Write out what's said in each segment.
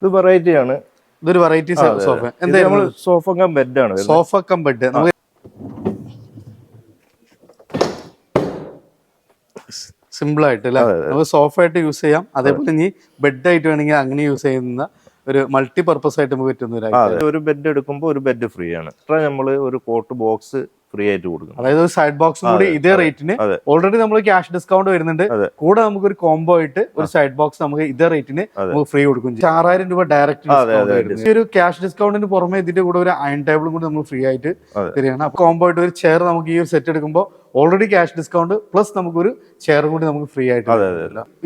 ഇത് വെറൈറ്റി ആണ്. ഇതൊരു വെറൈറ്റി സോഫ. എന്താ സോഫ കം ബെഡ് ആണ്. സോഫ കം ബെഡ് നമുക്ക് സിമ്പിൾ ആയിട്ട് അല്ലേ, നമുക്ക് സോഫ ആയിട്ട് യൂസ് ചെയ്യാം. അതേപോലെ ഇനി ബെഡ് ആയിട്ട് വേണമെങ്കിൽ അങ്ങനെ യൂസ് ചെയ്യുന്ന ഒരു മൾട്ടി പർപ്പസ് ആയിട്ട് നമുക്ക് പറ്റുന്ന ഒരു ബെഡ് എടുക്കുമ്പോൾ ഒരു ബെഡ് ഫ്രീ ആണ്. നമ്മള് ഒരു കോട്ട് ബോക്സ് ഫ്രീ ആയിട്ട് കൊടുക്കും. അതായത് ഒരു സൈഡ് ബോക്സും കൂടി ഇതേ റേറ്റിന് ഓൾറെഡി നമ്മൾ ക്യാഷ് ഡിസ്കൗണ്ട് വരുന്നുണ്ട്. കൂടെ നമുക്ക് ഒരു കോംബോ ആയിട്ട് ഒരു സൈഡ് ബോക്സ് നമുക്ക് ഇതേ റേറ്റിന് നമുക്ക് ഫ്രീ കൊടുക്കും. 6000 രൂപ ഡയറക്റ്റ്. ഈ ഒരു ക്യാഷ് ഡിസ്കൗണ്ടിന് പുറമെ ഇതിന്റെ കൂടെ ഒരു അയൺ ടേബിളും കൂടി നമ്മൾ ഫ്രീ ആയിട്ട് തരികയാണ്. അപ്പൊ കോംബോ ആയിട്ട് ഒരു ചെയർ നമുക്ക് ഈ ഒരു സെറ്റ് എടുക്കുമ്പോൾ ഓൾറെഡി ക്യാഷ് ഡിസ്കൗണ്ട് പ്ലസ് നമുക്കൊരു ചെയർ കൂടി നമുക്ക് ഫ്രീ ആയിട്ട്,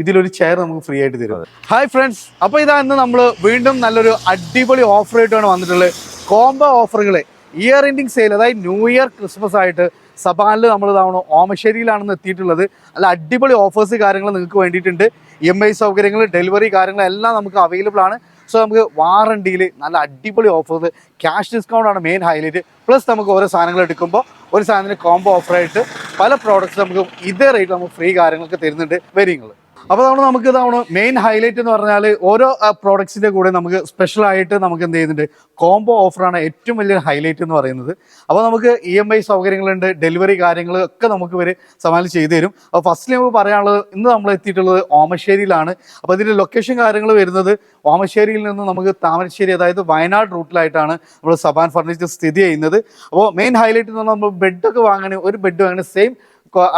ഇതിലൊരു ചെയർ നമുക്ക് ഫ്രീ ആയിട്ട് തരും. ഹായ് ഫ്രണ്ട്സ്, അപ്പൊ ഇതാ ഇന്ന് നമ്മൾ വീണ്ടും നല്ലൊരു അടിപൊളി ഓഫർ ആയിട്ടാണ് വന്നിട്ടുള്ളത്. കോംബോ ഓഫറുകള് ഇയർ എൻഡിങ് സെയിൽ, അതായത് ന്യൂ ഇയർ ക്രിസ്മസ് ആയിട്ട് സബാനിൽ നമ്മൾ ഇതാവണോ ഓമശ്ശേരിയിലാണെന്ന് എത്തിയിട്ടുള്ളത്. നല്ല അടിപൊളി ഓഫേഴ്സ് കാര്യങ്ങൾ നിങ്ങൾക്ക് വേണ്ടിയിട്ടുണ്ട്. EMI സൗകര്യങ്ങൾ, ഡെലിവറി കാര്യങ്ങളെല്ലാം നമുക്ക് അവൈലബിൾ ആണ്. സോ നമുക്ക് വാറണ്ടിയിൽ നല്ല അടിപൊളി ഓഫേഴ്സ്, ക്യാഷ് ഡിസ്കൗണ്ട് ആണ് മെയിൻ ഹൈലൈറ്റ്. പ്ലസ് നമുക്ക് ഓരോ സാധനങ്ങൾ എടുക്കുമ്പോൾ ഒരു സാധനത്തിന് കോംബോ ഓഫറായിട്ട് പല പ്രോഡക്റ്റ്സ് നമുക്ക് ഇതേ റേറ്റ് നമുക്ക് ഫ്രീ കാര്യങ്ങളൊക്കെ തരുന്നുണ്ട് വരിങ്ങൾ. അപ്പോൾ നമുക്ക് ഇതാണ് മെയിൻ ഹൈലൈറ്റ് എന്ന് പറഞ്ഞാൽ ഓരോ പ്രോഡക്ട്സിൻ്റെ കൂടെ നമുക്ക് സ്പെഷ്യൽ ആയിട്ട് നമുക്ക് എന്ത് ചെയ്യുന്നുണ്ട്, കോംബോ ഓഫറാണ് ഏറ്റവും വലിയൊരു ഹൈലൈറ്റ് എന്ന് പറയുന്നത്. അപ്പോൾ നമുക്ക് EMI സൗകര്യങ്ങളുണ്ട്, ഡെലിവറി കാര്യങ്ങളൊക്കെ നമുക്ക് ഇവർ സമാനം ചെയ്തു തരും. അപ്പോൾ ഫസ്റ്റ് നമുക്ക് പറയാനുള്ളത്, ഇന്ന് നമ്മൾ എത്തിയിട്ടുള്ളത് ഓമശ്ശേരിയിലാണ്. അപ്പോൾ ഇതിൻ്റെ ലൊക്കേഷൻ കാര്യങ്ങൾ വരുന്നത് ഓമശ്ശേരിയിൽ നിന്ന് നമുക്ക് താമരശ്ശേരി, അതായത് വയനാട് റൂട്ടിലായിട്ടാണ് നമ്മൾ സബാൻ ഫർണിച്ചർ സ്ഥിതി ചെയ്യുന്നത്. അപ്പോൾ മെയിൻ ഹൈലൈറ്റ് എന്ന് പറഞ്ഞാൽ നമ്മൾ ബെഡൊക്കെ വാങ്ങാൻ, ഒരു ബെഡ് വാങ്ങാൻ സെയിം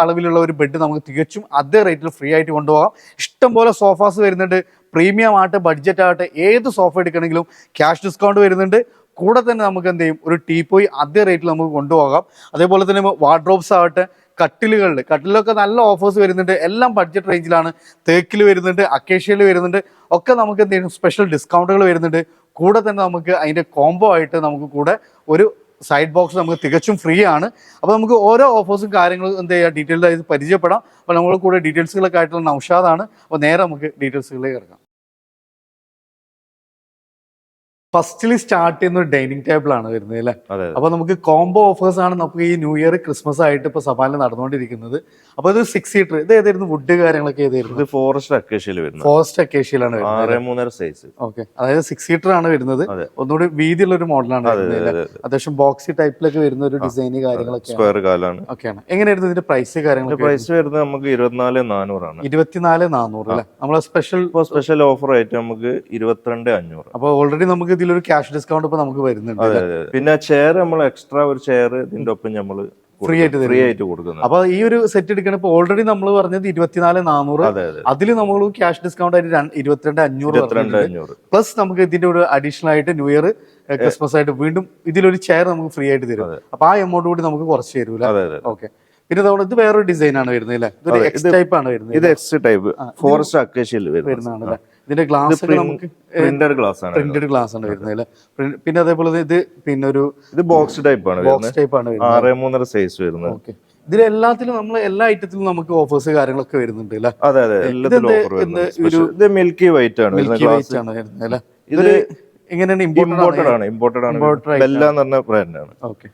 അളവിലുള്ള ഒരു ബെഡ് നമുക്ക് തികച്ചും അതേ റേറ്റിൽ ഫ്രീ ആയിട്ട് കൊണ്ടുപോകാം. ഇഷ്ടംപോലെ സോഫാസ് വരുന്നുണ്ട്. പ്രീമിയം ആകട്ടെ, ബഡ്ജറ്റ് ആകട്ടെ, ഏത് സോഫ എടുക്കണമെങ്കിലും ക്യാഷ് ഡിസ്കൗണ്ട് വരുന്നുണ്ട്. കൂടെ തന്നെ നമുക്ക് എന്ത് ചെയ്യും, ഒരു ടീപ്പോയി അതേ റേറ്റിൽ നമുക്ക് കൊണ്ടുപോകാം. അതേപോലെ തന്നെ വാർഡ്രോബ്സ് ആകട്ടെ, കട്ടിലൊക്കെ നല്ല ഓഫേഴ്സ് വരുന്നുണ്ട്. എല്ലാം ബഡ്ജറ്റ് റേഞ്ചിലാണ്. തേക്കിൽ വരുന്നുണ്ട്, അക്കേഷ്യയിൽ വരുന്നുണ്ട്, ഒക്കെ നമുക്ക് എന്ത് ചെയ്യും, സ്പെഷ്യൽ ഡിസ്കൗണ്ടുകൾ വരുന്നുണ്ട്. കൂടെ തന്നെ നമുക്ക് അതിൻ്റെ കോംബോ ആയിട്ട് നമുക്ക് കൂടെ ഒരു സൈഡ് ബോക്സ് നമുക്ക് തികച്ചും ഫ്രീ ആണ്. അപ്പോൾ നമുക്ക് ഓരോ ഓഫേഴ്സും കാര്യങ്ങളും എന്ത് ചെയ്യുക, ഡീറ്റെയിൽഡ് ആയിട്ട് പരിചയപ്പെടാം. അപ്പോൾ നമ്മൾ കൂടെ ഡീറ്റെയിൽസുകളൊക്കെ ആയിട്ടുള്ള നൗഷാദാണ്. അപ്പോൾ നേരെ നമുക്ക് ഡീറ്റെയിൽസുകളിലേക്ക് ഇറങ്ങാം. ഫസ്റ്റില് സ്റ്റാർട്ട് ചെയ്യുന്ന ഒരു ഡൈനിങ് ടേബിൾ ആണ് വരുന്നത് അല്ലേ. അപ്പൊ നമുക്ക് കോംബോ ഓഫേഴ്സ് ആണ് നമുക്ക് ഈ ന്യൂ ഇയർ ക്രിസ്മസ് ആയിട്ട് ഇപ്പൊ സബാനിൽ നടന്നുകൊണ്ടിരിക്കുന്നത്. അപ്പൊ ഇത് 6 സീറ്റർ, ഇത് ഏതായിരുന്നു വുഡ് കാര്യങ്ങളൊക്കെ ഏതായിരുന്നു? ഫോറസ്റ്റ് അക്കേഷ്യയിൽ വരുന്നത്. ഫോറസ്റ്റ് അക്കേഷ്യയിലാണ് വരുന്നത്. 6.3 സൈസ്. ഓക്കെ, അതായത് 6 സീറ്റർ ആണ് വരുന്നത്. ഒന്നുകൂടി വീതിയുള്ള ഒരു മോഡലാണ് വരുന്നത്. അത്യാവശ്യം ബോക്സി ടൈപ്പിലൊക്കെ വരുന്ന ഒരു ഡിസൈൻ കാര്യങ്ങളൊക്കെ സ്ക്വയർ കാലാണ്. ഓക്കെയാണ്. എങ്ങനെയായിരുന്നു ഇതിന്റെ പ്രൈസ് കാര്യങ്ങൾ? പ്രൈസ് വരുന്നത് നമുക്ക് 24,400 ആണ്. 24,400 അല്ലെ. നമ്മളെ സ്പെഷ്യൽ ഓഫർ ആയിട്ട് നമുക്ക് 22,500. അപ്പൊ ഓൾറെഡി നമുക്ക് ഇതിലൊരു ക്യാഷ് ഡിസ്കൗണ്ട് ഇപ്പൊ നമുക്ക് വരുന്നുണ്ട്. പിന്നെ ചെയർ നമ്മൾ എക്സ്ട്രാ ഒരു ചെയർ ഇതിന്റെ ഒപ്പം നമ്മൾ ഫ്രീ ആയിട്ട് കൊടുക്കുന്നത്. അപ്പൊ ഈ ഒരു സെറ്റ് എടുക്കണം. ഇപ്പൊ ഓൾറെഡി നമ്മൾ പറഞ്ഞത് 24,400. അതിൽ നമ്മൾ ക്യാഷ് ഡിസ്കൗണ്ട് ആയിട്ട് 22,500 പ്ലസ് നമുക്ക് ഇതിന്റെ ഒരു അഡീഷണൽ ആയിട്ട് ന്യൂ ഇയർ ക്രിസ്മസ് ആയിട്ട് വീണ്ടും ഇതിലൊരു ചെയർ നമുക്ക് ഫ്രീ ആയിട്ട് തരും. അപ്പൊ ആ എമൗണ്ട് കൂടി നമുക്ക് കുറച്ച് തരൂല. ഓക്കെ. പിന്നെ ഇത് വേറൊരു ഡിസൈൻ ആണ് വരുന്നത് അല്ലേ. ഇത് എക്സ് ടൈപ്പ് ആണ് വരുന്നത്. ഇത് എക്സ് ടൈപ്പ് ഫോറസ്റ്റ് അക്കേഷ്യയിൽ വരുന്നതാണ് അല്ലേ. ഇതിന്റെ ഗ്ലാസ് ഒക്കെ നമുക്ക് പ്രിന്റഡ് ഗ്ലാസ് ആണ് വരുന്നത് അല്ലേ. പിന്നെ അതേപോലെ ഇത് ബോക്സ് ടൈപ്പ് ആണ്. 6.3 സൈസ് വരുന്നത്. ഓക്കെ. ഇതിലെല്ലാത്തിലും നമ്മൾ എല്ലാ ഐറ്റത്തിലും നമുക്ക് ഓഫേഴ്സ് കാര്യങ്ങളൊക്കെ വരുന്നുണ്ട് അല്ലേ. ഇത് മിൽക്കി വൈറ്റ് ആണ്. ഇത് എങ്ങനെയാണ്? ഇമ്പോർട്ടഡ് ആണ്. ബെല്ല എന്ന് പറഞ്ഞ ബ്രാൻഡാണ്. ഓക്കെ.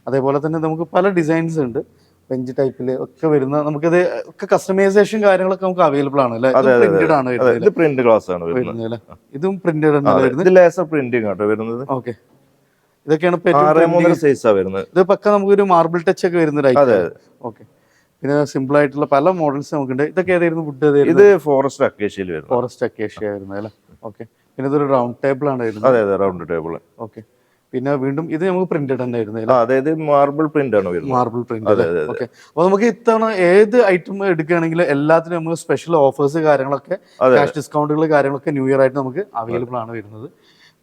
അതേപോലെ തന്നെ നമുക്ക് പല ഡിസൈൻസ് ഉണ്ട്. ബെഞ്ച് ടൈപ്പില് ഒക്കെ വരുന്ന നമുക്കിത് ഒക്കെ കസ്റ്റമൈസേഷൻ കാര്യങ്ങളൊക്കെ നമുക്ക് അവൈലബിൾ ആണ് അല്ലേ. പ്രിന്റഡ് ആണ് വരുന്നത്. പ്രിന്റ് ഗ്ലാസ് ആണ് വരുന്നത്. ഇതും പ്രിന്റഡ് ആണ് വരുന്നത്. ലേസർ പ്രിന്റിംഗ് ആണ് വരുന്നത്. ഓക്കെ. ഇതൊക്കെയാണ് 6.3 സൈസാ വരുന്നത്. ഇത് പക്ക നമുക്കൊരു മാർബിൾ ടച്ച് ഒക്കെ വരുന്ന. ഓക്കെ. പിന്നെ സിമ്പിൾ ആയിട്ടുള്ള പല മോഡൽസ് നമുക്കുണ്ട്. ഇതൊക്കെ ഏതായിരുന്നു വുഡ്? ഇത് ഫോറസ്റ്റ് അക്കേഷ്യയിൽ വരുന്നത്. ഫോറസ്റ്റ് അക്കേഷ്യ വരുന്നത് അല്ലേ. ഓക്കെ. പിന്നെ ഇതൊരു റൗണ്ട് ടേബിൾ ആണ് വരുന്നത്. അതെ, റൗണ്ട് ടേബിൾ. ഓക്കെ. പിന്നെ വീണ്ടും ഇത് നമുക്ക് പ്രിന്റഡ് തന്നെ വരുന്നത്. അതായത് മാർബിൾ പ്രിന്റ് ആണ് വരുന്നത്. Marble print. ഓക്കെ. അപ്പൊ നമുക്ക് ഇത്തവണ ഏത് ഐറ്റം എടുക്കുകയാണെങ്കിൽ എല്ലാത്തിനും നമുക്ക് സ്പെഷ്യൽ ഓഫേഴ്സ് കാര്യങ്ങളൊക്കെ, ക്യാഷ് ഡിസ്കൗണ്ടുകൾ കാര്യങ്ങളൊക്കെ ന്യൂ ഇയർ ആയിട്ട് നമുക്ക് അവൈലബിൾ ആണ് വരുന്നത്.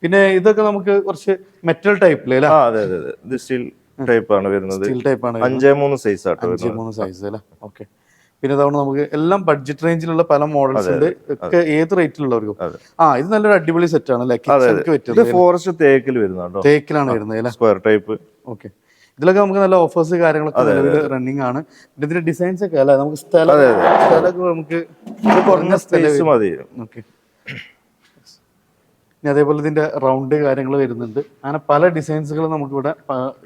പിന്നെ ഇതൊക്കെ നമുക്ക് കുറച്ച് മെറ്റൽ ടൈപ്പില് ഇത് സ്റ്റീൽ ടൈപ്പ് ആണ് വരുന്നത്. സ്റ്റീൽ ടൈപ്പ് ആണ്. 5.3 സൈസ് ആട്ടോ. 5.3 സൈസ് അല്ലേ. ഓക്കെ. പിന്നെ ഇതാണ് നമുക്ക് എല്ലാം ബഡ്ജറ്റ് റേഞ്ചിലുള്ള പല മോഡൽസ് ഉണ്ട്. ഒക്കെ ഏത് റേറ്റിലുള്ളവർക്കും. ഇത് നല്ലൊരു അടിപൊളി സെറ്റ് ആണ്. ഫോറസ്റ്റ് തേക്കിൽ വരുന്നുണ്ടോ? തേക്കിലാണ് വരുന്നത്. Square type. ഓക്കെ. ഇതിലൊക്കെ നമുക്ക് നല്ല ഓഫേഴ്സ് കാര്യങ്ങളൊക്കെ റണ്ണിങ് ആണ്. ഇതിന്റെ ഡിസൈൻസ് ഒക്കെ അല്ലെ. നമുക്ക് സ്ഥലമൊക്കെ നമുക്ക് കുറഞ്ഞ സ്പേസ് മതി. ഓക്കെ. ഇനി അതേപോലെ ഇതിന്റെ റൗണ്ട് കാര്യങ്ങൾ വരുന്നുണ്ട്. അങ്ങനെ പല ഡിസൈൻസുകൾ നമുക്കിവിടെ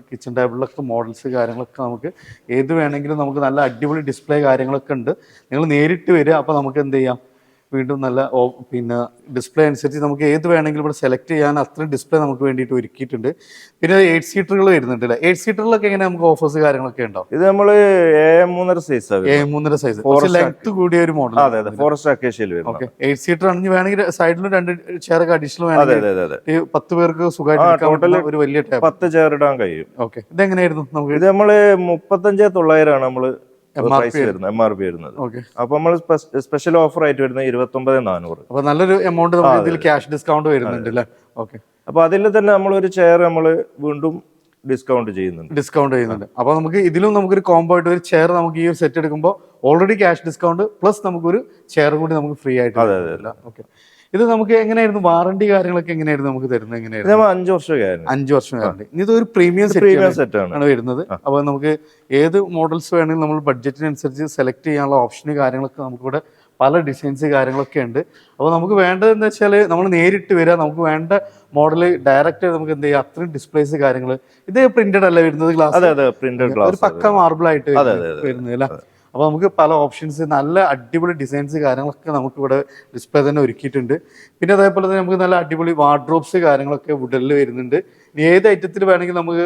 കിച്ചൺ ടേബിളിലൊക്കെ മോഡൽസ് കാര്യങ്ങളൊക്കെ നമുക്ക് ഏത് വേണമെങ്കിലും നമുക്ക് നല്ല അടിപൊളി ഡിസ്പ്ലേ കാര്യങ്ങളൊക്കെ ഉണ്ട്. നിങ്ങൾ നേരിട്ട് വരിക. അപ്പോൾ നമുക്ക് എന്ത് ചെയ്യാം, വീണ്ടും നല്ല പിന്നെ ഡിസ്പ്ലേ അനുസരിച്ച് നമുക്ക് ഏത് വേണമെങ്കിലും ഇവിടെ സെലക്ട് ചെയ്യാൻ അത്രയും ഡിസ്പ്ലേ നമുക്ക് വേണ്ടിയിട്ട് ഒരുക്കിയിട്ടുണ്ട്. പിന്നെ 8 സീറ്ററുകൾ വരുന്നുണ്ട് അല്ലേ? 8 സീറ്ററിലൊക്കെ എങ്ങനെ നമുക്ക് ഓഫേഴ്സ് കാര്യങ്ങളൊക്കെ ഉണ്ടോ? ഇത് നമ്മള് A3 size A3 size length കൂടിയ ഒരു മോഡൽ. അതെ, ഫോറസ്റ്റ് അക്കേഷ്യയിൽ വരും. ഓക്കെ, 8 സീറ്റർ ആണെങ്കിൽ വേണമെങ്കിൽ സൈഡിലും 2 ചെയറൊക്കെ അഡീഷണൽ വേണമെങ്കിൽ 10 പേർക്ക് സുഖമായിട്ട് ഒരു വലിയ 10 ചെയർ ഇടാൻ കഴിയും. ഓക്കെ, ഇതെങ്ങനെയായിരുന്നു നമുക്ക്? ഇത് നമ്മള് 35,900 നമ്മള് MRP വരുന്നത്. അപ്പൊ നമ്മൾ സ്പെഷ്യൽ ഓഫർ ആയിട്ട് വരുന്നത് 29,400. അപ്പൊ നല്ലൊരു എമൗണ്ട് ഇതിൽ ക്യാഷ് ഡിസ്കൗണ്ട് വരുന്നുണ്ട് അല്ലേ? ഓക്കെ, അപ്പൊ അതിൽ തന്നെ നമ്മൾ ഒരു ചെയർ നമ്മള് വീണ്ടും ഡിസ്കൗണ്ട് ചെയ്യുന്നുണ്ട്. അപ്പൊ നമുക്ക് ഇതിലും നമുക്കൊരു കോംബോ ആയിട്ട് ഒരു ചെയർ നമുക്ക് ഈ ഒരു സെറ്റ് എടുക്കുമ്പോൾ ഓൾറെഡി ക്യാഷ് ഡിസ്കൗണ്ട് പ്ലസ് നമുക്കൊരു ചെയർ കൂടി നമുക്ക് ഫ്രീ ആയിട്ട്. ഓക്കെ, ഇത് നമുക്ക് എങ്ങനെയായിരുന്നു വാറണ്ടി കാര്യങ്ങളൊക്കെ എങ്ങനെയായിരുന്നു നമുക്ക് തരുന്നത്? എങ്ങനെയായിരുന്നു? 5 വർഷം വാറണ്ടി. ഇതൊരു പ്രീമിയം സെറ്റ് ആണ് വരുന്നത്. അപ്പൊ നമുക്ക് ഏത് മോഡൽസ് വേണമെങ്കിലും നമ്മൾ ബഡ്ജറ്റിനനുസരിച്ച് സെലക്ട് ചെയ്യാനുള്ള ഓപ്ഷന് കാര്യങ്ങളൊക്കെ നമുക്കിവിടെ പല ഡിസൈൻസ് കാര്യങ്ങളൊക്കെ ഉണ്ട്. അപ്പോൾ നമുക്ക് വേണ്ടത് എന്താ വെച്ചാൽ നമ്മൾ നേരിട്ട് വരിക, നമുക്ക് വേണ്ട മോഡൽ ഡയറക്റ്റ് നമുക്ക് എന്ത് ചെയ്യുക, അത്രയും ഡിസ്പ്ലേസ് കാര്യങ്ങൾ. ഇത് പ്രിന്റഡ് അല്ല വരുന്നത്, ഗ്ലാസ് ഒരു പക്ക മാർബിൾ ആയിട്ട് വരുന്നത് അല്ല. അപ്പോൾ നമുക്ക് പല ഓപ്ഷൻസ്, നല്ല അടിപൊളി ഡിസൈൻസ് കാര്യങ്ങളൊക്കെ നമുക്ക് ഇവിടെ ഡിസ്പ്ലേ തന്നെ ഒരുക്കിയിട്ടുണ്ട്. പിന്നെ അതേപോലെ തന്നെ നമുക്ക് നല്ല അടിപൊളി വാർഡ്രോബ്സ് കാര്യങ്ങളൊക്കെ വുഡനിൽ വരുന്നുണ്ട്. ഇനി ഏത് ഐറ്റത്തിൽ വേണമെങ്കിൽ നമുക്ക്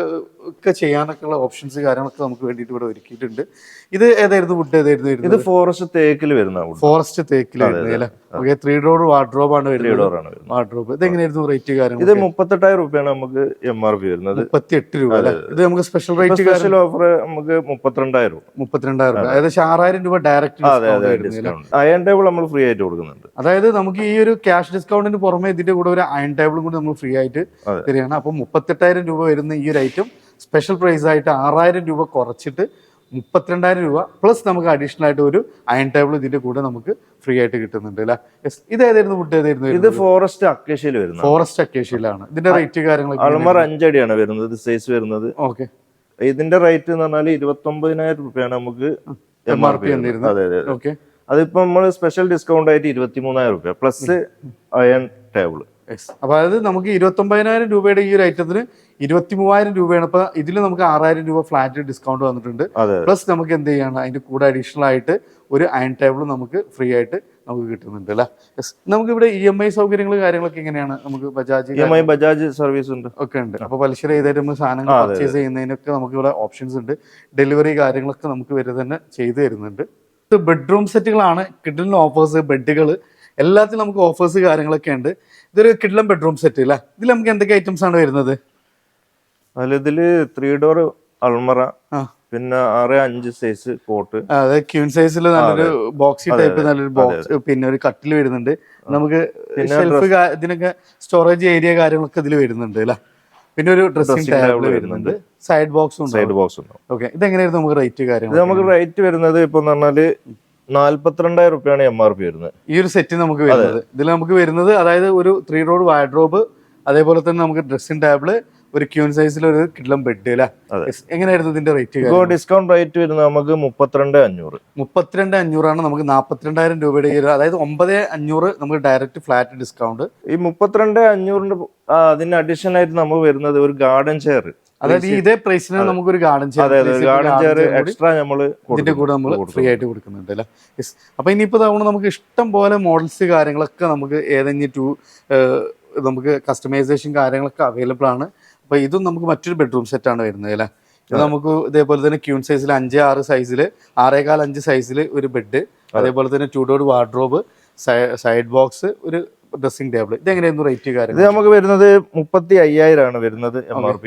ഒക്കെ ചെയ്യാനൊക്കെ ഉള്ള ഓപ്ഷൻസ് കാര്യങ്ങളൊക്കെ നമുക്ക് വേണ്ടിയിട്ട് ഇവിടെ ഒരുക്കിയിട്ടുണ്ട്. ഇത് ഏതായിരുന്നു വുഡ്? ഏതായിരുന്നു? ഇത് ഫോറസ്റ്റ് തേക്കിൽ വരുന്ന ഫോറസ്റ്റ് തേക്കിൽ വരുന്നത് അല്ലേ? ഓക്കെ, 3 ഡോർ വാർഡ്രോബ് ആണ് വരുന്നത്. വാർഡ്രോബ് ഇത് എങ്ങനെയായിരുന്നു റേറ്റ് കാര്യങ്ങൾ? ഇത് 38,000 രൂപയാണ് നമുക്ക് MRP വരുന്നത്. 38 രൂപ അല്ലേ? ഇത് നമുക്ക് സ്പെഷ്യൽ റേറ്റ് സ്പെഷ്യൽ ഓഫർ നമുക്ക് 32,000 രൂപ. അതായത് 6,000 രൂപ ഡയറക്റ്റ് അയൺ ടേബിൾ നമ്മൾ ഫ്രീ ആയിട്ട് കൊടുക്കുന്നുണ്ട്. അതായത് നമുക്ക് ഈ ഒരു ക്യാഷ് ഡിസ്കൗണ്ടിന് പുറമെ ഇതിന്റെ കൂടെ ഒരു അയൺ ടേബിളും കൂടി നമ്മൾ ഫ്രീ ആയിട്ട് തരികയാണ്. അപ്പൊ 38,000 രൂപ വരുന്ന ഈ ഒരു ഐറ്റം സ്പെഷ്യൽ പ്രൈസ് ആയിട്ട് 6,000 രൂപ കുറച്ചിട്ട് 32,000 രൂപ പ്ലസ് നമുക്ക് അഡീഷണൽ ആയിട്ട് ഒരു അയൺ ടേബിൾ ഇതിന്റെ കൂടെ നമുക്ക് ഫ്രീ ആയിട്ട് കിട്ടുന്നുണ്ട് അല്ലേ? ഇത് ഏതായിരുന്നു വുഡ്? ഏതായിരുന്നു? ഇത് ഫോറസ്റ്റ് അക്കേഷ്യയിൽ വരുന്നത്. ഫോറസ്റ്റ് അക്കേഷ്യയിലാണ്. ഇതിന്റെ റേറ്റ് കാര്യങ്ങളൊക്കെ? അൾമർ 5 അടിയാണ് വരുന്നത് സൈസ് വരുന്നത്. ഓക്കെ, ഇതിന്റെ റേറ്റ് എന്ന് പറഞ്ഞാൽ 29,000 രൂപയാണ് നമുക്ക് MRP വന്നിരുന്നത്. അതെ. ഓക്കെ, അതിപ്പോ നമ്മൾ സ്പെഷ്യൽ ഡിസ്കൗണ്ട് ആയിട്ട് 23,000 രൂപ പ്ലസ് അയൺ ടേബിൾ. അപ്പൊ അതായത് നമുക്ക് 29,000 രൂപയുടെ ഈ ഒരു ഐറ്റത്തിന് 23,000 രൂപയാണ്. അപ്പൊ ഇതിൽ നമുക്ക് 6,000 രൂപ ഫ്ലാറ്റ് ഡിസ്കൗണ്ട് വന്നിട്ടുണ്ട്. പ്ലസ് നമുക്ക് എന്ത് ചെയ്യാണ്, അതിന്റെ കൂടെ അഡീഷണൽ ആയിട്ട് ഒരു അയൺ ടേബിൾ നമുക്ക് ഫ്രീ ആയിട്ട് നമുക്ക് കിട്ടുന്നുണ്ട് അല്ലേ? നമുക്ക് ഇവിടെ EMI സൗകര്യങ്ങൾ കാര്യങ്ങളൊക്കെ എങ്ങനെയാണ്? നമുക്ക് ബജാജ് സർവീസ് ഉണ്ട്, ഒക്കെ ഉണ്ട്. അപ്പൊ പലിശ ചെയ്തായിട്ട് നമുക്ക് സാധനങ്ങൾ പർച്ചേസ് ചെയ്യുന്നതിനൊക്കെ നമുക്ക് ഇവിടെ ഓപ്ഷൻസ് ഉണ്ട്. ഡെലിവറി കാര്യങ്ങളൊക്കെ നമുക്ക് വരെ തന്നെ ചെയ്തു തരുന്നുണ്ട്. ഇത് ബെഡ്റൂം സെറ്റുകളാണ്. കിഡിലിന് ഓഫേഴ്സ്, ബെഡുകൾ എല്ലാത്തിനും നമുക്ക് ഓഫേഴ്സ് കാര്യങ്ങളൊക്കെ ഉണ്ട്. ഇതൊരു കിഡിലം ബെഡ്റൂം സെറ്റ് അല്ലേ? ഇതിൽ നമുക്ക് എന്തൊക്കെ ഐറ്റംസ് ആണ് വരുന്നത്? ഇതില് 3 ഡോർ അൾമറ, പിന്നെ 6-5 സൈസ് കോട്ട്, അതായത് ക്യൂൻ സൈസിൽ നല്ലൊരു ബോക്സി ടൈപ്പ് നല്ലൊരു ബോക്സ്, പിന്നെ ഒരു കട്ടിൽ വരുന്നുണ്ട്. നമുക്ക് ഷെൽഫ് ഇതിനൊക്കെ സ്റ്റോറേജ് ഏരിയ കാര്യങ്ങളൊക്കെ ഇതിൽ വരുന്നുണ്ട് അല്ലേ? പിന്നെ ഒരു ഡ്രസ്സിംഗ് ടേബിൾ വരുന്നുണ്ട്, സൈഡ് ബോക്സും ഉണ്ട്. ഓക്കെ, ഇതെങ്ങനെയായിരുന്നു നമുക്ക് റേറ്റ് കാര്യങ്ങൾ? നമുക്ക് റേറ്റ് വരുന്നത് ഇപ്പൊ പറഞ്ഞാല് 42,000 രൂപയാണ് MRP വരുന്നത് ഈ ഒരു സെറ്റ് നമുക്ക് വരുന്നത്. ഇതിൽ നമുക്ക് വരുന്നത് അതായത് ഒരു 3 ഡോർ വാർഡ്രോബ്, അതേപോലെ തന്നെ നമുക്ക് ഡ്രസ്സിംഗ് ടേബിൾ, ഒരു ക്യൂൻ സൈസിൽ ഒരു കിഡ്ലം ബെഡ് അല്ലേ? എങ്ങനെയായിരുന്നു ഇതിന്റെ റേറ്റ്? ഡിസ്കൗണ്ട് റേറ്റ് വരുന്നത് നമുക്ക് 32,500 ആണ്. നമുക്ക് 42,000 രൂപയുടെ അതായത് 9,500 നമുക്ക് ഡയറക്റ്റ് ഫ്ലാറ്റ് ഡിസ്കൗണ്ട്. ഈ 32,500 അതിന് അഡീഷണൽ ആയിട്ട് നമുക്ക് വരുന്നത് ഒരു ഗാർഡൻ ചെയർ. അതായത് ഇതേ പ്രൈസിന് നമുക്ക് ഒരു ഗാർഡൻ ചെയർ എക്സ്ട്രാ നമ്മൾ ഇതിന്റെ കൂടെ നമ്മൾ ഫ്രീ ആയിട്ട് കൊടുക്കുന്നുണ്ട് അല്ലേ? അപ്പൊ ഇനിയിപ്പോ തവണ നമുക്ക് ഇഷ്ടം പോലെ മോഡൽസ് കാര്യങ്ങളൊക്കെ നമുക്ക് ഏതെങ്കിലും നമുക്ക് കസ്റ്റമൈസേഷൻ കാര്യങ്ങളൊക്കെ അവൈലബിൾ ആണ്. അപ്പൊ ഇതും നമുക്ക് മറ്റൊരു ബെഡ്റൂം സെറ്റ് ആണ് വരുന്നത് അല്ലേ? ഇത് നമുക്ക് ഇതേപോലെ തന്നെ ക്യൂൺ സൈസിൽ 5-6 സൈസിൽ 6.25 സൈസിൽ ഒരു ബെഡ്, അതേപോലെ തന്നെ 2 ഡോർ വാർഡ്രോബ്, സൈഡ് ബോക്സ്, ഒരു ഡ്രസ്സിംഗ് ടേബിൾ. ഇത് എങ്ങനെയായിരുന്നു റേറ്റ് കാര്യങ്ങൾ? ഇത് നമുക്ക് വരുന്നത് 35,000 ആണ് വരുന്നത് MRP.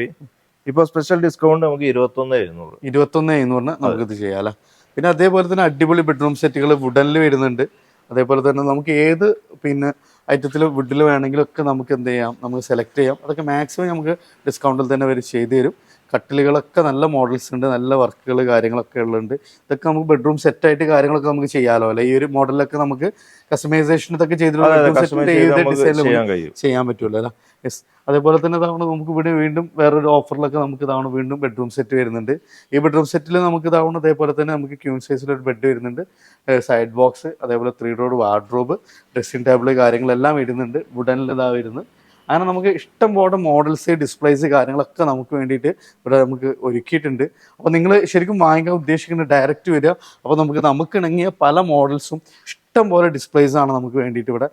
ഇപ്പൊ സ്പെഷ്യൽ ഡിസ്കൗണ്ട് നമുക്ക് 21,700 നമുക്ക് ഇത് ചെയ്യാം അല്ലേ? പിന്നെ അതേപോലെ തന്നെ അടിപൊളി ബെഡ്റൂം സെറ്റുകൾ വുഡനിൽ വരുന്നുണ്ട്. അതേപോലെ തന്നെ നമുക്ക് ഏത് പിന്നെ ഐറ്റത്തിൽ വുഡിൽ വേണമെങ്കിലും ഒക്കെ നമുക്ക് എന്ത് ചെയ്യാം, നമുക്ക് സെലക്ട് ചെയ്യാം. അതൊക്കെ മാക്സിമം നമുക്ക് ഡിസ്കൗണ്ടിൽ തന്നെ അവർ ചെയ്തു തരും. കട്ടിലുകളൊക്കെ നല്ല മോഡൽസ് ഉണ്ട്, നല്ല വർക്കുകൾ കാര്യങ്ങളൊക്കെ ഉള്ളുണ്ട്. ഇതൊക്കെ നമുക്ക് ബെഡ്റൂം സെറ്റായിട്ട് കാര്യങ്ങളൊക്കെ നമുക്ക് ചെയ്യാമല്ലോ അല്ലെ? ഈ ഒരു മോഡലൊക്കെ നമുക്ക് കസ്റ്റമൈസേഷൻ ഇതൊക്കെ ചെയ്തിട്ടുള്ള ചെയ്യാൻ പറ്റുമല്ലോ അല്ലേ? യെസ്. അതേപോലെ തന്നെ ഇതാണ് നമുക്ക് ഇവിടെ വീണ്ടും വേറൊരു ഓഫറിലൊക്കെ നമുക്ക് ഇതാണ് വീണ്ടും ബെഡ്റൂം സെറ്റ് വരുന്നുണ്ട്. ഈ ബെഡ്റൂം സെറ്റിൽ നമുക്ക് ഇതാവണം അതേപോലെ തന്നെ നമുക്ക് ക്യൂൻ സൈസിലൊരു ബെഡ് വരുന്നുണ്ട്, സൈഡ് ബോക്സ്, അതേപോലെ 3 ഡോർ വാർഡ്രോബ്, ഡ്രസ്സിംഗ് ടേബിൾ കാര്യങ്ങളെല്ലാം വരുന്നുണ്ട്. വുഡനിൽ ഇതാ വരുന്നത്. അങ്ങനെ നമുക്ക് ഇഷ്ടം പോലെ മോഡൽസ്, ഡിസ്പ്ലേസ് കാര്യങ്ങളൊക്കെ നമുക്ക് വേണ്ടിയിട്ട് ഇവിടെ നമുക്ക് ഒരുക്കിയിട്ടുണ്ട്. അപ്പോൾ നിങ്ങൾ ശരിക്കും വാങ്ങിക്കാൻ ഉദ്ദേശിക്കുന്നത് ഡയറക്റ്റ് വരിക. അപ്പോൾ നമുക്ക് ഇണങ്ങിയ പല മോഡൽസും ഇഷ്ടം പോലെ ഡിസ്പ്ലേസ് ആണ് നമുക്ക് വേണ്ടിയിട്ട് ഇവിടെ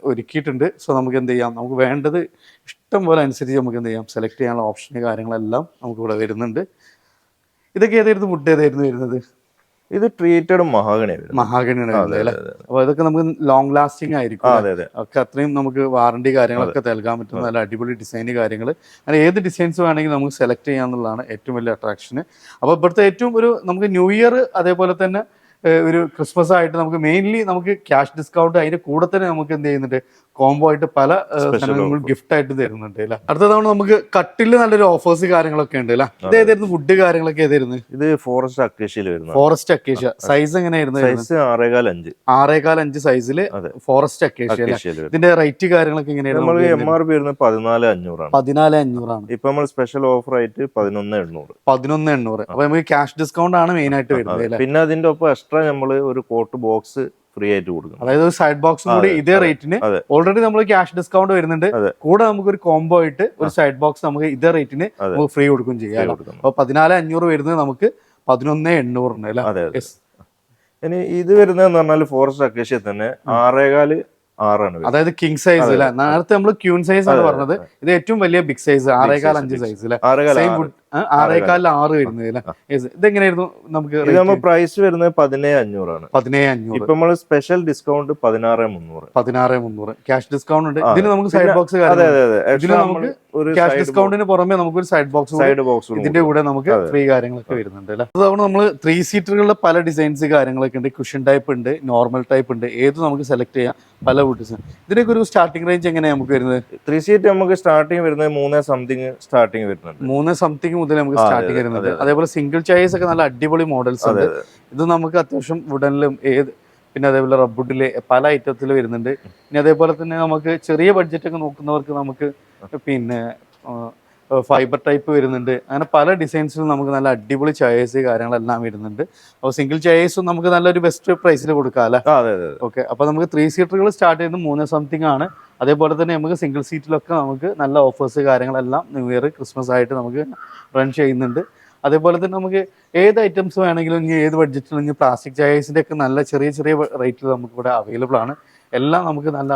ഒരുക്കിയിട്ടുണ്ട്. സോ നമുക്ക് എന്ത് ചെയ്യാം, നമുക്ക് വേണ്ടത് ഇഷ്ടം പോലെ അനുസരിച്ച് നമുക്ക് എന്ത് ചെയ്യാം, സെലക്ട് ചെയ്യാനുള്ള ഓപ്ഷന് കാര്യങ്ങളെല്ലാം നമുക്ക് ഇവിടെ വരുന്നുണ്ട്. ഇതൊക്കെ ഏതായിരുന്നു വുഡ് ഏതായിരുന്നു വരുന്നത്? ഇത് ട്രീറ്റഡ് മഹാഗണിയാണ് അല്ലേ? അപ്പൊ ഇതൊക്കെ നമുക്ക് ലോങ് ലാസ്റ്റിംഗ് ആയിരിക്കും ഒക്കെ, അത്രയും നമുക്ക് വാറണ്ടി കാര്യങ്ങളൊക്കെ നൽകാൻ പറ്റുന്ന നല്ല അടിപൊളി ഡിസൈൻ കാര്യങ്ങൾ. അങ്ങനെ ഏത് ഡിസൈൻസ് വേണമെങ്കിലും നമുക്ക് സെലക്ട് ചെയ്യാന്നുള്ളതാണ് ഏറ്റവും വലിയ അട്രാക്ഷൻ. അപ്പോൾ ഇവിടുത്തെ ഏറ്റവും ഒരു നമുക്ക് ന്യൂ ഇയർ അതേപോലെ തന്നെ ഒരു ക്രിസ്മസ് ആയിട്ട് നമുക്ക് മെയിൻലി നമുക്ക് ക്യാഷ് ഡിസ്കൗണ്ട്, അതിന്റെ കൂടെ തന്നെ നമുക്ക് എന്ത് ചെയ്യുന്നുണ്ട്, കോംബോ ആയിട്ട് പല ഗിഫ്റ്റ് ആയിട്ട് തരുന്നുണ്ട് അല്ലേ. അടുത്ത തവണ നമുക്ക് കട്ടില് നല്ലൊരു ഓഫേഴ്സ് കാര്യങ്ങളൊക്കെ ഉണ്ട് അല്ലേ. ഇത് ഏതായിരുന്നു വുഡ് കാര്യങ്ങളൊക്കെ ഏതായിരുന്നു? ഇത് ഫോറസ്റ്റ് അക്കേഷ്യയിൽ വരുന്നത്. ഫോറസ്റ്റ് അക്കേഷ്യ സൈസ് എങ്ങനെയായിരുന്നു? സൈസ് 6.5 സൈസില് ഫോറസ്റ്റ് അക്കേഷ്യ. ഇതിന്റെ റേറ്റ് കാര്യങ്ങളൊക്കെ എങ്ങനെയായിരുന്നു? MRP വരുന്നത് 14,500 ആണ്. 14,500 ആണ്. ഇപ്പൊ നമ്മൾ സ്പെഷ്യൽ ഓഫർ ആയിട്ട് 11,800. 11,800. അപ്പൊ നമുക്ക് ക്യാഷ് ഡിസ്കൗണ്ട് ആണ് മെയിൻ ആയിട്ട് വരുന്നത്. പിന്നെ അതിന്റെ ഒപ്പം എക്സ്ട്രാ നമ്മള് ഒരു കോട്ട് ബോക്സ് ഫ്രീ ആയിട്ട് കൊടുക്കും. അതായത് ഒരു സൈഡ് ബോക്സും കൂടി ഇതേ റേറ്റിന് ഓൾറെഡി നമ്മൾ ക്യാഷ് ഡിസ്കൗണ്ട് വരുന്നുണ്ട്. കൂടെ നമുക്ക് ഒരു കോംബോ ആയിട്ട് ഒരു സൈഡ് ബോക്സ് നമുക്ക് ഇതേ റേറ്റിന് നമുക്ക് ഫ്രീ കൊടുക്കും ചെയ്യാം. അപ്പൊ 14,500 വരുന്നത് നമുക്ക് 11,800 അല്ലേ. ഇനി ഇത് വരുന്നതെന്ന് പറഞ്ഞാൽ ഫോറസ്റ്റ് അക്കേഷ്യ തന്നെ 6.25 6 അതായത് കിങ് സൈസ് അല്ലെ. നേരത്തെ നമ്മൾ ക്യൂൺ സൈസ് ആണ് പറഞ്ഞത്, ഇത് ഏറ്റവും വലിയ ബിഗ് സൈസ് 6.25 സൈസ് അല്ലെ. 6.25 വരുന്നത്. ഇതെങ്ങനെയായിരുന്നു നമുക്ക് പ്രൈസ് വരുന്നത് 17,500 ആണ്. 17,500. ഇപ്പൊ നമ്മള് സ്പെഷ്യൽ ഡിസ്കൗണ്ട് 16,300. 16,300 ക്യാഷ് ഡിസ്കൗണ്ട് ഉണ്ട്. ഇതിന് നമുക്ക് സൈഡ് ബോക്സ് നമുക്ക് ക്യാഷ് ഡിസ്കൗണ്ടിന് പുറമെ നമുക്ക് ഒരു സൈഡ് ബോക്സ് ഇതിന്റെ കൂടെ നമുക്ക് ഫ്രീ കാര്യങ്ങളൊക്കെ വരുന്നുണ്ട് അല്ലെ. അതുകൊണ്ട് നമ്മൾ 3 സീറ്ററുകളുടെ പല ഡിസൈൻസ് കാര്യങ്ങളൊക്കെ ഉണ്ട്. കുഷൻ ടൈപ്പ് ഉണ്ട്, നോർമൽ ടൈപ്പ് ഉണ്ട്, ഏത് നമുക്ക് സെലക്ട് ചെയ്യാം. പല വുഡ്സ്. ഇതിനൊക്കെ ഒരു സ്റ്റാർട്ടിംഗ് റേഞ്ച് എങ്ങനെയാണ് നമുക്ക് വരുന്നത്? 3 സീറ്റ് നമുക്ക് സ്റ്റാർട്ടിംഗ് വരുന്നത് 3 സംതിങ് സ്റ്റാർട്ടിംഗ് വരുന്നുണ്ട്. 3 സംതിങ് മുതൽ നമുക്ക് സ്റ്റാർട്ടിംഗ് വരുന്നത്. അതേപോലെ സിംഗിൾ ചെയേഴ്സ് ഒക്കെ നല്ല അടിപൊളി മോഡൽസ് ഉണ്ട്. ഇത് നമുക്ക് അത്യാവശ്യം വുഡനിലും പിന്നെ അതേപോലെ റബ്ബുഡില് പല ഐറ്റത്തിൽ വരുന്നുണ്ട്. പിന്നെ അതേപോലെ തന്നെ നമുക്ക് ചെറിയ ബഡ്ജറ്റ് ഒക്കെ നോക്കുന്നവർക്ക് നമുക്ക് പിന്നെ ഫൈബർ ടൈപ്പ് വരുന്നുണ്ട്. അങ്ങനെ പല ഡിസൈൻസിലും നമുക്ക് നല്ല അടിപൊളി ചെയേഴ്സ് കാര്യങ്ങളെല്ലാം വരുന്നുണ്ട്. അപ്പോൾ സിംഗിൾ ചെയേഴ്സും നമുക്ക് നല്ലൊരു ബെസ്റ്റ് പ്രൈസിൽ കൊടുക്കാം അല്ലേ. ഓക്കെ. അപ്പോൾ നമുക്ക് 3 സീറ്ററുകൾ സ്റ്റാർട്ട് ചെയ്യുന്നത് 3 സംതിങ് ആണ്. അതേപോലെ തന്നെ നമുക്ക് സിംഗിൾ സീറ്റിലൊക്കെ നമുക്ക് നല്ല ഓഫേഴ്സ് കാര്യങ്ങളെല്ലാം ന്യൂ ഇയർ ക്രിസ്മസ് ആയിട്ട് നമുക്ക് റൺ ചെയ്യുന്നുണ്ട്. അതേപോലെ തന്നെ നമുക്ക് ഏത് ഐറ്റംസ് വേണമെങ്കിലും ഇനി ഏത് ബഡ്ജറ്റിലും ഇനി പ്ലാസ്റ്റിക് ചെയേഴ്സിൻ്റെ ഒക്കെ നല്ല ചെറിയ ചെറിയ റേറ്റിൽ നമുക്ക് ഇവിടെ അവൈലബിൾ ആണ്. എല്ലാം നമുക്ക് നല്ല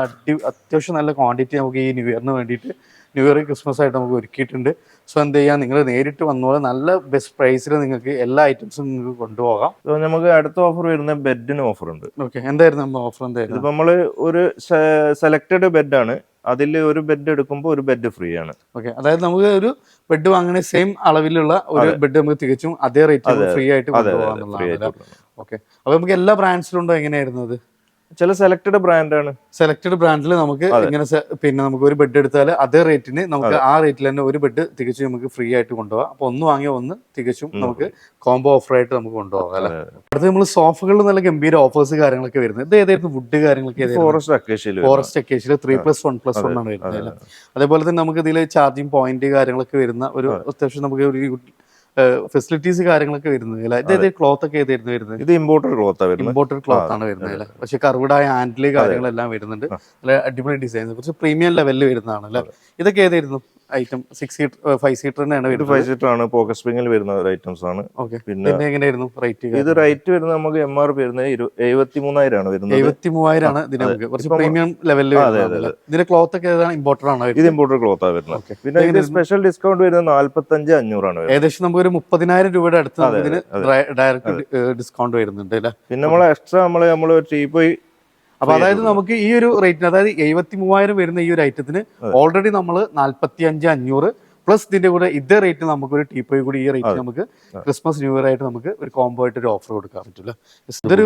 അത്യാവശ്യം നല്ല ക്വാണ്ടിറ്റി നമുക്ക് ഈ ന്യൂ ഇയറിന് വേണ്ടിയിട്ട് ന്യൂ ഇയർ ക്രിസ്മസ് ആയിട്ട് നമുക്ക് ഒരുക്കിയിട്ടുണ്ട്. സോ എന്ത് ചെയ്യാം, നിങ്ങൾ നേരിട്ട് വന്നോളെ നല്ല ബെസ്റ്റ് പ്രൈസിൽ നിങ്ങൾക്ക് എല്ലാ ഐറ്റംസും നിങ്ങൾക്ക് കൊണ്ടുപോകാം. നമുക്ക് അടുത്ത ഓഫർ വരുന്ന ബെഡിന് ഓഫർ ഉണ്ട്. ഓക്കെ, എന്തായിരുന്നു നമ്മൾ ഓഫർ? എന്തായിരുന്നു? ഇപ്പൊ നമ്മള് ഒരു സെലക്ടഡ് ബെഡാണ്, അതിൽ ഒരു ബെഡ് എടുക്കുമ്പോൾ ഒരു ബെഡ് ഫ്രീ ആണ്. ഓക്കെ, അതായത് നമുക്ക് ഒരു ബെഡ് വാങ്ങണ സെയിം അളവിലുള്ള ഒരു ബെഡ് നമുക്ക് തികച്ചും അതേ റേറ്റ് ഫ്രീ ആയിട്ട് കൊണ്ടുപോകാന്നുള്ളതാണ്. ഓക്കെ, അപ്പൊ നമുക്ക് എല്ലാ ബ്രാൻഡ്സിലും ഉണ്ടോ? എങ്ങനെയായിരുന്നു അത്? ചില സെലക്ടഡ് ബ്രാൻഡാണ്. സെലക്ടഡ് ബ്രാൻഡിൽ നമുക്ക് ഇങ്ങനെ പിന്നെ നമുക്ക് ഒരു ബെഡ് എടുത്താൽ അതേ റേറ്റിന് നമുക്ക് ആ റേറ്റിൽ തന്നെ ഒരു ബെഡ് തികച്ചും നമുക്ക് ഫ്രീ ആയിട്ട് കൊണ്ടുപോകാം. അപ്പൊ ഒന്ന് വാങ്ങിയ ഒന്ന് തികച്ചും നമുക്ക് കോംബോ ഓഫർ ആയിട്ട് നമുക്ക് കൊണ്ടുപോകാം അല്ലെ. അടുത്ത് നമ്മൾ സോഫകളിൽ നല്ല ഗംഭീര ഓഫേഴ്സ് കാര്യങ്ങളൊക്കെ വരുന്നത്. ഇത് ഏതായിരുന്നു വുഡ് കാര്യങ്ങളൊക്കെ? ഫോറസ്റ്റ് അക്കേഷ്യയിൽ 3+1+1 ആണ് വരുന്നത് അല്ലെ. അതേപോലെ തന്നെ നമുക്ക് ഇതിൽ ചാർജിങ് പോയിന്റ് കാര്യങ്ങളൊക്കെ വരുന്ന ഒരു അത്യാവശ്യം നമുക്ക് ഒരു ഫെസിലിറ്റീസ് കാര്യങ്ങളൊക്കെ വരുന്നത് അല്ലേ. ഇതേത് ക്ലോത്ത് ഒക്കെ ഏതായിരുന്നു വരുന്നത്? ഇത് ഇമ്പോർട്ടഡ് ക്ലോത്ത് ആണ് വരുന്നത് അല്ലേ. പക്ഷെ കർവ്ഡായ ഹാൻഡില് കാര്യങ്ങളെല്ലാം വരുന്നുണ്ട്. നല്ല അടിപൊളി ഡിസൈൻ, കുറച്ച് പ്രീമിയം ലെവലിൽ വരുന്നതാണ് അല്ലേ. ഇതൊക്കെ ഏതായിരുന്നു ഐറ്റം? 6 സീറ്റർ 5 സീറ്റർ തന്നെയാണ് വരുന്നത്. 5 സീറ്റർ ആണ്, പോക്കറ്റ് സ്പ്രിംഗിൽ വരുന്ന ഐറ്റംസ് ആണ്. പിന്നെ എങ്ങനെയായിരുന്നു റേറ്റ്? ഇത് റേറ്റ് വരുന്നത് നമുക്ക് MRP വരുന്നത് 73,000 ആണ് വരുന്നത്. 73,000 ആണ് ഇതിന് നമുക്ക് കുറച്ച് പ്രീമിയം ലെവലിൽ വരുന്നത്. ഇതിന്റെ ക്ലോത്ത് ഒക്കെ ഏതാണ്? ഇമ്പോർട്ടഡ് ആണ്. ഇത് ഇമ്പോർട്ടഡ് ക്ലോത്ത് ആണ് വരുന്നത്. പിന്നെ ഇത് സ്പെഷ്യൽ ഡിസ്കൗണ്ട് വരുന്നത് 45,500 ആണ്. ഏകദേശം നമുക്ക് ഒരു 30,000 രൂപയുടെ അടുത്ത് ഇതിന് ഡയറക്റ്റ് ഡിസ്കൗണ്ട് വരുന്നുണ്ട് അല്ലേ. പിന്നെ നമ്മൾ എക്സ്ട്രാ നമ്മള് ടീപ്പോയി. അപ്പൊ അതായത് നമുക്ക് ഈ ഒരു റേറ്റിന്, അതായത് 73,000 വരുന്ന ഈ ഒരു ഐറ്റത്തിന് ഓൾറെഡി നമ്മൾ 45,500 പ്ലസ് ഇതിന്റെ കൂടെ ഇതേ റേറ്റ് നമുക്ക് ഒരു ടീപ്പോയി കൂടി ഈ റേറ്റ് നമുക്ക് ക്രിസ്മസ് ന്യൂ ഇയർ ആയിട്ട് നമുക്ക് ഒരു കോംബോ ആയിട്ട് ഒരു ഓഫർ കൊടുക്കാൻ പറ്റില്ല. ഇതൊരു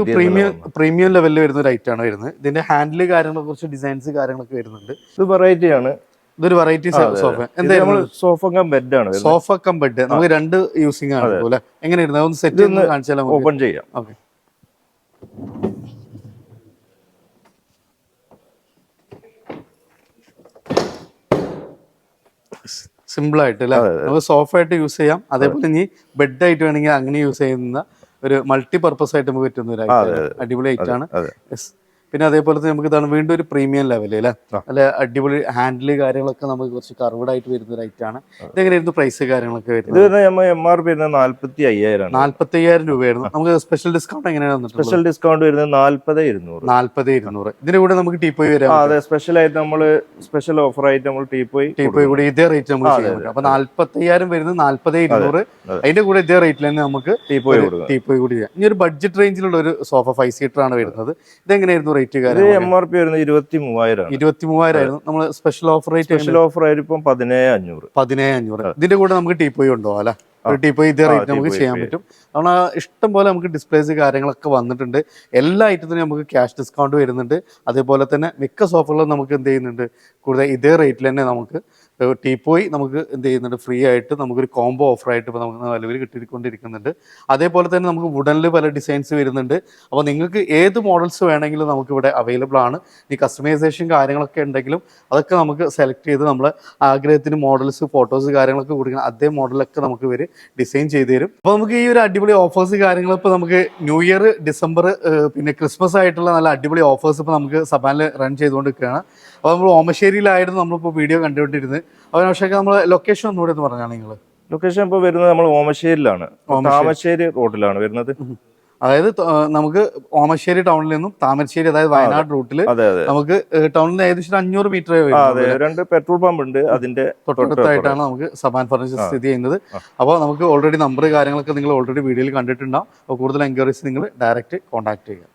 പ്രീമിയം ലെവലിൽ വരുന്ന ഒരു ഐറ്റം ആണ് വരുന്നത്. ഇതിന്റെ ഹാൻഡില് കാര്യങ്ങളെ കുറിച്ച് ഡിസൈൻസ് കാര്യങ്ങളൊക്കെ വരുന്നുണ്ട്. ഇത് വെറൈറ്റി ആണ്. ഇതൊരു വെറൈറ്റി സോഫ. എന്തായാലും സോഫ കം ബെഡ് ആണ്. സോഫ കം ബെഡ് നമുക്ക് 2 യൂസിംഗ് ആണ് പോലെ. എങ്ങനെയായിരുന്നു ഒന്ന് സെറ്റ് ചെയ്ത് കാണിച്ചാൽ ഓപ്പൺ ചെയ്യാം. ഓക്കെ, സിമ്പിൾ ആയിട്ട് അല്ലേ. നമുക്ക് സോഫ ആയിട്ട് യൂസ് ചെയ്യാം. അതേപോലെ ഇനി ബെഡ് ആയിട്ട് വേണമെങ്കിൽ അങ്ങനെ യൂസ് ചെയ്യുന്ന ഒരു മൾട്ടി പർപ്പസ് ആയിട്ട് നമുക്ക് പറ്റുന്ന ഒരു അടിപൊളി ഐറ്റം ആണ്. പിന്നെ അതേപോലെ തന്നെ നമുക്ക് ഇതാണ് വീണ്ടും ഒരു പ്രീമിയം ലെവൽ അല്ലേ, നല്ല അടിപൊളി ഹാൻഡില് കാര്യങ്ങളൊക്കെ നമുക്ക് കുറച്ച് കർവ്ഡ് ആയിട്ട് വരുന്ന റൈറ്റ് ആണ്. ഇതെങ്ങനെയായിരുന്നു പ്രൈസ് കാര്യങ്ങളൊക്കെ വരുന്നത്? ഇത് MRP വരുന്നത് 45,000 45,000 രൂപയായിരുന്നു. നമുക്ക് സ്പെഷ്യൽ ഡിസ്കൗണ്ട് എങ്ങനെയാണ്? സ്പെഷ്യൽ ഡിസ്കൗണ്ട് വരുന്നത് 40,200. 40,200. ഇതിന്റെ കൂടെ നമുക്ക് ടീപ്പോയി വരാം. അതെ, സ്പെഷ്യൽ ആയിട്ട് നമ്മള് സ്പെഷ്യൽ ഓഫർ ആയിട്ട് നമ്മൾ ടീപ്പോയി കൂടി ഇതേ റേറ്റ് നമുക്ക് ചെയ്യാൻ പറ്റും. അപ്പൊ 45,000 വരുന്നത് 40,200. അതിന്റെ കൂടെ ഇതേ റേറ്റിൽ തന്നെ നമുക്ക് ടീപ്പോയി കൂടി ചെയ്യാം. ഇനി ഒരു ബഡ്ജറ്റ് റേഞ്ചിലുള്ള ഒരു സോഫ 5 സീറ്റർ ആണ് വരുന്നത്. ഇതെങ്ങനെയായിരുന്നു റേറ്റ് കാര്യം? MRP വരുന്നത് 23,000. 23,000 ആയിരുന്നു. നമ്മൾ സ്പെഷ്യൽ ഓഫർ റേറ്റ് ആയിട്ട് ഇപ്പം 17,500. 17,500. ഇതിന്റെ കൂടെ നമുക്ക് ടീപ്പോയി ഉണ്ടോ അല്ല? ഒരു ടീപ്പോയി ഇതേ റേറ്റ് നമുക്ക് ചെയ്യാൻ പറ്റും. കാരണം ഇഷ്ടം പോലെ നമുക്ക് ഡിസ്പ്ലേസ് കാര്യങ്ങളൊക്കെ വന്നിട്ടുണ്ട്. എല്ലാ ഐറ്റത്തിനും നമുക്ക് ക്യാഷ് ഡിസ്കൗണ്ട് വരുന്നുണ്ട്. അതേപോലെ തന്നെ മിക്ക സോഫകളിലും നമുക്ക് എന്ത് ചെയ്യുന്നുണ്ട്, കൂടുതൽ ഇതേ റേറ്റിൽ തന്നെ നമുക്ക് ടീപ്പോയി നമുക്ക് എന്ത് ചെയ്യുന്നുണ്ട്, ഫ്രീ ആയിട്ട് നമുക്കൊരു കോംബോ ഓഫറായിട്ട് ഇപ്പോൾ നമുക്ക് നിലവിൽ കിട്ടിക്കൊണ്ടിരിക്കുന്നുണ്ട്. അതേപോലെ തന്നെ നമുക്ക് വുഡനിൽ പല ഡിസൈൻസ് വരുന്നുണ്ട്. അപ്പോൾ നിങ്ങൾക്ക് ഏത് മോഡൽസ് വേണമെങ്കിലും നമുക്കിവിടെ അവൈലബിൾ ആണ്. ഈ കസ്റ്റമൈസേഷൻ കാര്യങ്ങളൊക്കെ ഉണ്ടെങ്കിലും അതൊക്കെ നമുക്ക് സെലക്ട് ചെയ്ത് നമ്മളെ ആഗ്രഹത്തിന് മോഡൽസ് ഫോട്ടോസ് കാര്യങ്ങളൊക്കെ കൊടുക്കണം. അതേ മോഡലൊക്കെ നമുക്ക് ഇവർ ഡിസൈൻ ചെയ്ത് തരും. അപ്പോൾ നമുക്ക് ഈ ഒരു അടിപൊളി ഓഫേഴ്സ് കാര്യങ്ങൾ ഇപ്പോൾ നമുക്ക് ന്യൂ ഇയർ, ഡിസംബർ, പിന്നെ ക്രിസ്മസ് ആയിട്ടുള്ള നല്ല അടിപൊളി ഓഫേഴ്സ് ഇപ്പോൾ നമുക്ക് സബാനിൽ റൺ ചെയ്തുകൊണ്ടിരിക്കുകയാണ്. അപ്പോൾ നമ്മൾ ഓമശ്ശേരിയിലായിരുന്നു നമ്മളിപ്പോൾ വീഡിയോ കണ്ടുകൊണ്ടിരുന്നത്. അപ്പോൾ പക്ഷേ നമ്മൾ ലൊക്കേഷൻ ഒന്നുകൂടെ എന്ന് പറഞ്ഞാൽ നിങ്ങൾ ലൊക്കേഷൻ ഇപ്പോൾ വരുന്നത് നമ്മൾ ഓമശ്ശേരിയിലാണ്, താമരശ്ശേരി റോഡിലാണ് വരുന്നത്. അതായത് നമുക്ക് ഓമശ്ശേരി ടൗണിൽ നിന്നും താമരശ്ശേരി, അതായത് വയനാട് റൂട്ടിൽ നമുക്ക് ടൗണിൽ നിന്ന് ഏകദേശം 500 മീറ്റർ. 2 പെട്രോൾ പമ്പ് ഉണ്ട്, അതിന്റെ തൊട്ടടുത്തായിട്ടാണ് നമുക്ക് സബാൻ ഫർണിച്ചർ സ്ഥിതി ചെയ്യുന്നത്. അപ്പോൾ നമുക്ക് ഓൾറെഡി നമ്പർ കാര്യങ്ങളൊക്കെ നിങ്ങൾ ഓൾറെഡി വീഡിയോയിൽ കണ്ടിട്ടുണ്ടാവും. അപ്പോൾ കൂടുതൽ എൻക്വയറീസ് നിങ്ങൾ ഡയറക്റ്റ് കോൺടാക്ട് ചെയ്യുക.